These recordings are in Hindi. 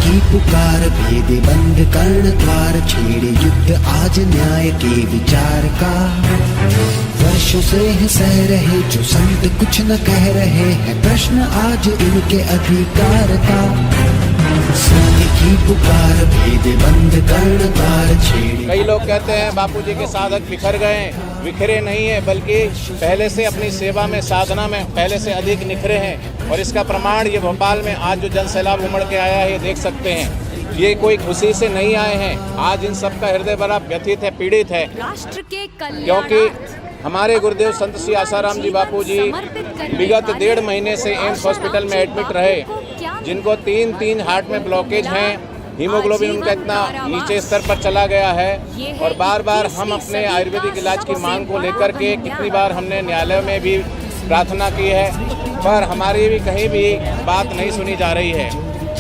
की पुकार भेद बंद कर्ण द्वार छेड़े युद्ध आज न्याय के विचार का। वर्षों से है सह रहे जो संत कुछ न कह रहे हैं प्रश्न आज इनके अधिकार का। सत्य की पुकार भेद बंद कर्ण द्वार छेड़े। कई लोग कहते हैं बापूजी के साधक बिखर गए, बिखरे नहीं है बल्कि पहले से अपनी सेवा में साधना में पहले से अधिक निखरे हैं। और इसका प्रमाण ये भोपाल में आज जो जन सैलाब उमड़ के आया है ये देख सकते हैं। ये कोई खुशी से नहीं आए हैं, आज इन सबका हृदय बड़ा व्यथित है, पीड़ित है। राष्ट्र के क्योंकि हमारे गुरुदेव संत श्री आसाराम जी बापू जी विगत 1.5 महीने से एम्स हॉस्पिटल में एडमिट रहे, जिनको 3 हार्ट में ब्लॉकेज हैं, हीमोग्लोबिन उनका इतना नीचे स्तर पर चला गया है। और बार बार हम अपने आयुर्वेदिक इलाज की मांग को लेकर के कितनी बार हमने न्यायालय में भी प्रार्थना की है, पर हमारी भी कहीं भी बात नहीं सुनी जा रही है।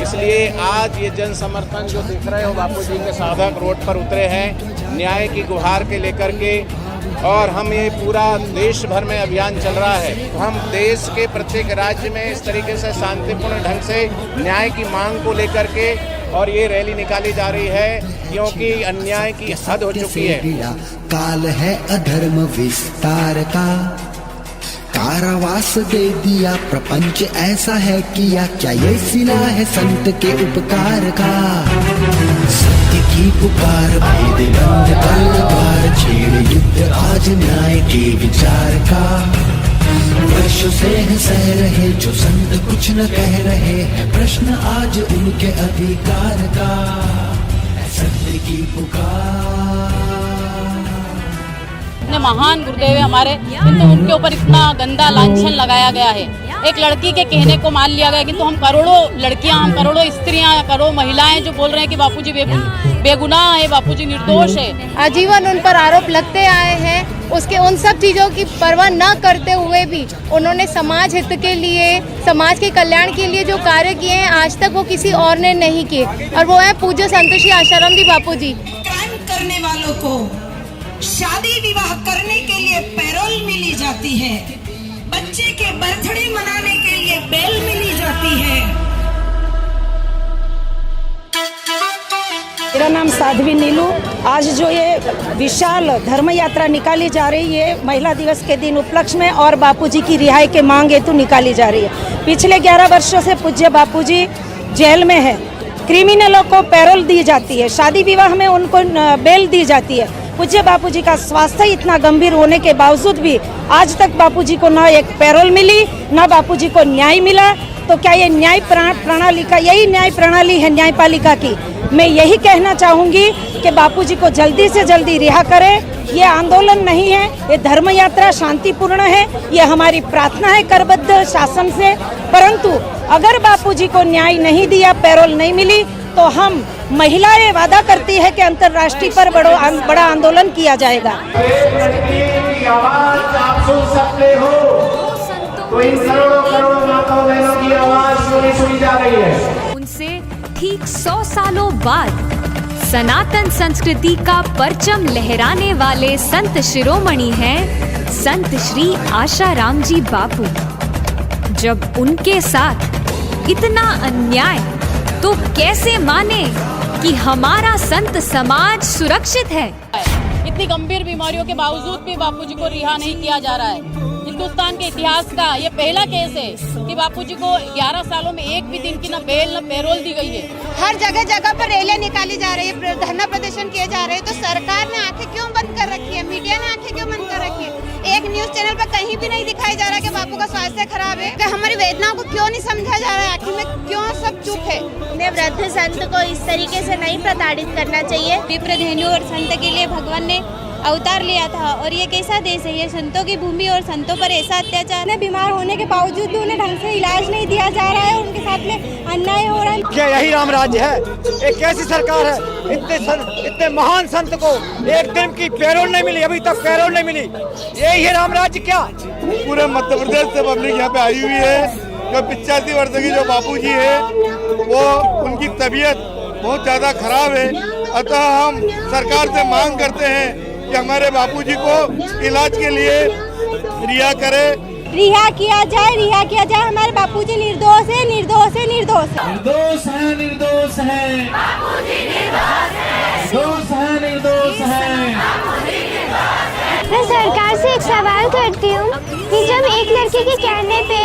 इसलिए आज ये जन समर्थन जो देख रहे हो बापू जी के साधक रोड पर उतरे हैं न्याय की गुहार के लेकर के। और हम ये पूरा देश भर में अभियान चल रहा है, तो हम देश के प्रत्येक राज्य में इस तरीके से शांतिपूर्ण ढंग से न्याय की मांग को लेकर के और ये रैली निकाली जा रही है, क्योंकि अन्याय की हद हो चुकी है। काल है अधर्म विस्तार का, कारावास दे दिया प्रपंच ऐसा है किया, क्या ये सिला है संत के उपकार का। सत्य की पुकार भेद बंद कर्ण द्वार छेड़े युद्ध आज न्याय के विचार का। वर्षों से है सह रहे जो संत कुछ न कह रहे हैं प्रश्न आज उनके अधिकार का। सत्य की पुकार। इतने महान गुरुदेव है हमारे, किंतु उनके ऊपर इतना गंदा लांछन लगाया गया है। एक लड़की के कहने को मान लिया गया, किंतु हम करोड़ों लड़कियां, हम करोड़ों स्त्रियां, करोड़ों महिलाएं जो बोल रहे हैं कि बापूजी बेगुनाह है, बापूजी निर्दोष है। आजीवन उन पर आरोप लगते आए हैं, उसके उन सब चीज़ों की परवाह न करते हुए भी उन्होंने समाज हित के लिए, समाज के कल्याण के लिए जो कार्य किए हैं आज तक वो किसी और ने नहीं किए, और वो है पूज्य संत श्री आसाराम जी बापू जी। क्राइम करने वालों को शादी विवाह करने के लिए पैरोल मिली जाती है, बच्चे के बर्थडे मनाने के लिए बेल मिली जाती है। मेरा नाम साध्वी नीलू। आज जो ये विशाल धर्म यात्रा निकाली जा रही है महिला दिवस के दिन उपलक्ष्य में और बापूजी की रिहाई के मांग हेतु निकाली जा रही है। पिछले 11 वर्षों से पूज्य बापूजी जेल में है, क्रिमिनलों को पैरोल दी जाती है, शादी विवाह में उनको बेल दी जाती है। पूज्य बापूजी का स्वास्थ्य इतना गंभीर होने के बावजूद भी आज तक बापूजी को न एक पैरोल मिली, न बापूजी को न्याय मिला। तो क्या ये न्याय प्रणाली का, यही न्याय प्रणाली है न्यायपालिका की? मैं यही कहना चाहूँगी कि बापूजी को जल्दी से जल्दी रिहा करें। ये आंदोलन नहीं है, ये धर्म यात्रा शांतिपूर्ण है, ये हमारी प्रार्थना है करबद्ध शासन से। परंतु अगर बापूजी को न्याय नहीं दिया, पैरोल नहीं मिली, तो हम महिलाएं वादा करती है कि अंतर्राष्ट्रीय पर बड़ा आंदोलन किया जाएगा। आप सुन सकते हो तो इन करोड़ों माताओं बहनों की आवाज क्यों सुनी जा रही है? उनसे ठीक 100 सालों बाद सनातन संस्कृति का परचम लहराने वाले संत शिरोमणि हैं संत श्री आसाराम जी बापू। जब उनके साथ इतना अन्याय, तो कैसे माने कि हमारा संत समाज सुरक्षित है? इतनी गंभीर बीमारियों के बावजूद भी बापूजी को रिहा नहीं किया जा रहा है। हिंदुस्तान के इतिहास का ये पहला केस है कि बापूजी को 11 सालों में एक भी दिन की न बेल न पैरोल दी गई है। हर जगह जगह पर रैलियां निकाली जा रही है, धरना प्रदर्शन किए जा रहे हैं, तो सरकार ने आंखें क्यों बंद कर रखी है? मीडिया ने आंखें क्यों बंद कर रखी है? एक न्यूज चैनल पर कहीं भी नहीं दिखाई जा रहा कि बापू का स्वास्थ्य खराब है, कि हमारी वेदनाओं को क्यों नहीं समझा जा रहा है? आखिर में क्यों सब चुप है? वृद्ध संत को इस तरीके से नहीं प्रताड़ित करना चाहिए। विप्रधेनु और संत के लिए भगवान ने अवतार लिया था, और ये कैसा देश है? ये संतों की भूमि और संतों पर ऐसा अत्याचार है। बीमार होने के बावजूद भी उन्हें ढंग से इलाज नहीं दिया जा रहा है, उनके साथ में अन्याय हो रहा है। क्या यही राम राज्य है? एक कैसी सरकार है? इतने महान संत को एक दिन की पैरोल नहीं मिली, अभी तक पैरोल नहीं मिली। यही है राम राज्य क्या? पूरे मध्य प्रदेश से पब्लिक यहाँ पे आई हुई है। जो 85 वर्ष की जो बापूजी है वो उनकी तबीयत बहुत ज़्यादा खराब है, अतः हम सरकार से मांग करते हैं कि हमारे बापूजी को इलाज के लिए रिहा करे। रिहा किया जाए, रिहा किया जाए। हमारे बापूजी निर्दोष है, निर्दोष है, निर्दोष है। निर्दोष है, निर्दोष है, बापूजी निर्दोष है, निर्दोष है। मैं सरकार से एक सवाल करती हूँ कि जब एक लड़की के कहने पे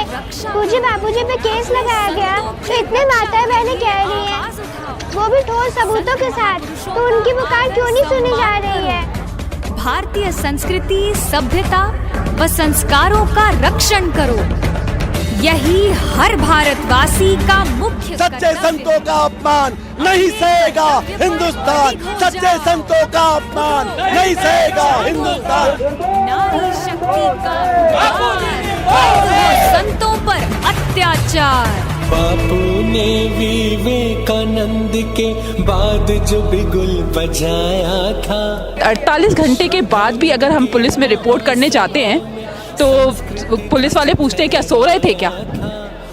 पूज्य बापूजी पे केस लगाया गया तो इतने माता बहनें कह रही हैं, वो भी ठोस सबूतों के साथ, तो उनकी पुकार क्यों नहीं सुनी जा रही है? भारतीय संस्कृति, सभ्यता व संस्कारों का रक्षण करो, यही हर भारतवासी का मुख्य सच्चे संतों का अपमान नहीं सहेगा हिंदुस्तान, सच्चे संतों का अपमान नहीं सहेगा हिंदुस्तान। नारी शक्ति का संतों पर अत्याचार। बापू ने विवेकानंद के बाद जो बिगुल बजाया था। 48 घंटे के बाद भी अगर हम पुलिस में रिपोर्ट करने जाते हैं तो पुलिस वाले पूछते हैं क्या सो रहे थे क्या?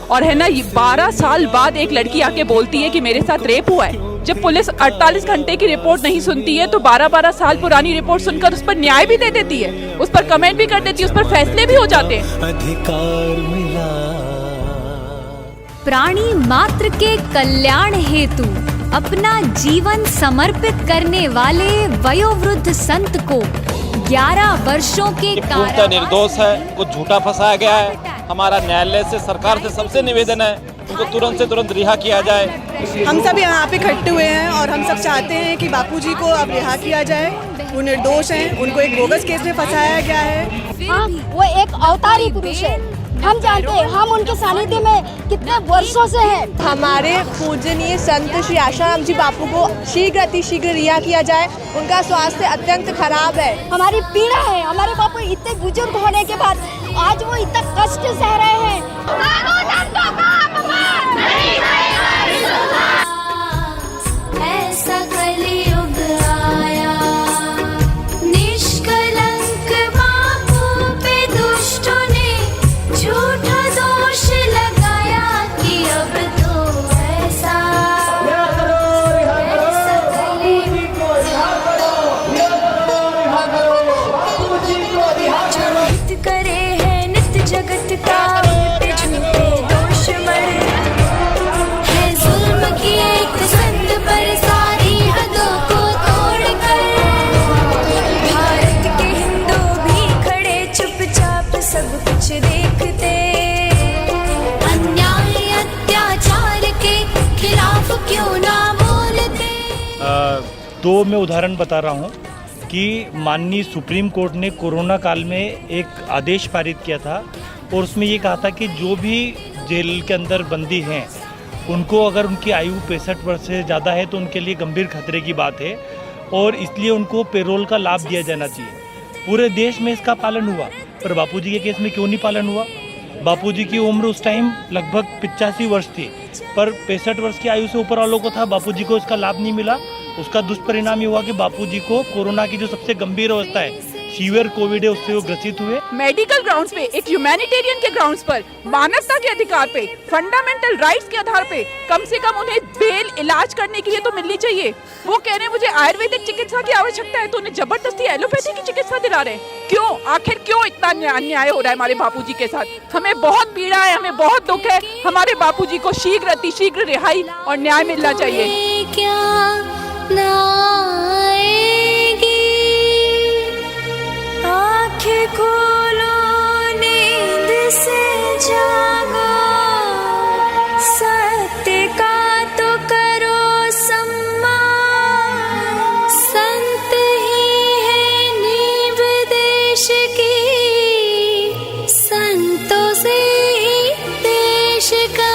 और है ना, 12 साल बाद एक लड़की आके बोलती है कि मेरे साथ रेप हुआ है। जब पुलिस 48 घंटे की रिपोर्ट नहीं सुनती है तो 12-12 साल पुरानी रिपोर्ट सुनकर उस पर न्याय भी दे देती है, उस पर कमेंट भी कर देती है, उस पर फैसले भी हो जाते हैं। अधिकार मिला। प्राणी मात्र के कल्याण हेतु अपना जीवन समर्पित करने वाले वयोवृद्ध संत को 11 वर्षों के पूर्णतः निर्दोष है, कुछ झूठा फंसाया गया है। हमारा न्यायालय से, सरकार से सबसे निवेदन है उनको तुरंत से तुरंत रिहा किया जाए। हम सब यहाँ पे इकट्ठे हुए हैं और हम सब चाहते हैं कि बापूजी को अब रिहा किया जाए। वो निर्दोष हैं, उनको एक बोगस केस में फंसाया गया है। हाँ, वो एक अवतारी पुरुष है, हम जानते हैं, हम उनके सानिध्य में कितने वर्षों से हैं। हमारे पूजनीय संत श्री आशाराम जी बापू को शीघ्र अतिशीघ्र रिहा किया जाए। उनका स्वास्थ्य अत्यंत खराब है। हमारी पीड़ा है, हमारे बापू इतने बुजुर्ग होने के बाद आज वो इतना कष्ट सह रहे हैं। ऐसा कलियुग आया, निष्कलंक बापू पे दुष्टों ने झूठा दोष लगाया कि अब तो ऐसा जो करे है नित्य जगत का पे झूठे दोष मरे है, जुल्म की एक संत पर सारी हदों को तोड़कर भारत के हिंदू भी खड़े चुपचाप सब कुछ देखते, अन्याय अत्याचार के खिलाफ क्यों ना बोलते। दो मैं उदाहरण बता रहा हूँ कि माननीय सुप्रीम कोर्ट ने कोरोना काल में एक आदेश पारित किया था और उसमें ये कहा था कि जो भी जेल के अंदर बंदी हैं उनको अगर उनकी आयु 65 वर्ष से ज़्यादा है तो उनके लिए गंभीर खतरे की बात है और इसलिए उनको पेरोल का लाभ दिया जाना चाहिए। पूरे देश में इसका पालन हुआ, पर बापूजी के केस में क्यों नहीं पालन हुआ? बापूजी की उम्र उस टाइम लगभग 85 वर्ष थी, पर 65 वर्ष की आयु से ऊपर वालों को था, बापूजी को इसका लाभ नहीं मिला। उसका दुष्परिणाम ये हुआ कि बापूजी को कोरोना की जो सबसे गंभीर अवस्था है, सीवियर कोविड है, उससे वो ग्रसित हुए। मेडिकल ग्राउंड्स पे, एक ह्यूमैनिटेरियन के ग्राउंड्स पर, मानवता के अधिकार पे, फंडामेंटल राइट्स के आधार पे कम से कम उन्हें बेल इलाज करने के लिए तो मिलनी चाहिए। वो कह रहे हैं मुझे आयुर्वेदिक चिकित्सा की आवश्यकता है तो उन्हें जबरदस्ती एलोपैथी की चिकित्सा दिला रहे हैं। क्यों? आखिर क्यों इतना अन्याय हो रहा है हमारे बापूजी के साथ? हमें बहुत पीड़ा है, हमें बहुत दुख है। हमारे बापूजी को शीघ्र अतिशीघ्र रिहाई और न्याय मिलना चाहिए। आँखें खोलो, नींद से जागो, सत्य का तो करो सम्मान। संत ही है नींव देश की, संतों से ही देश का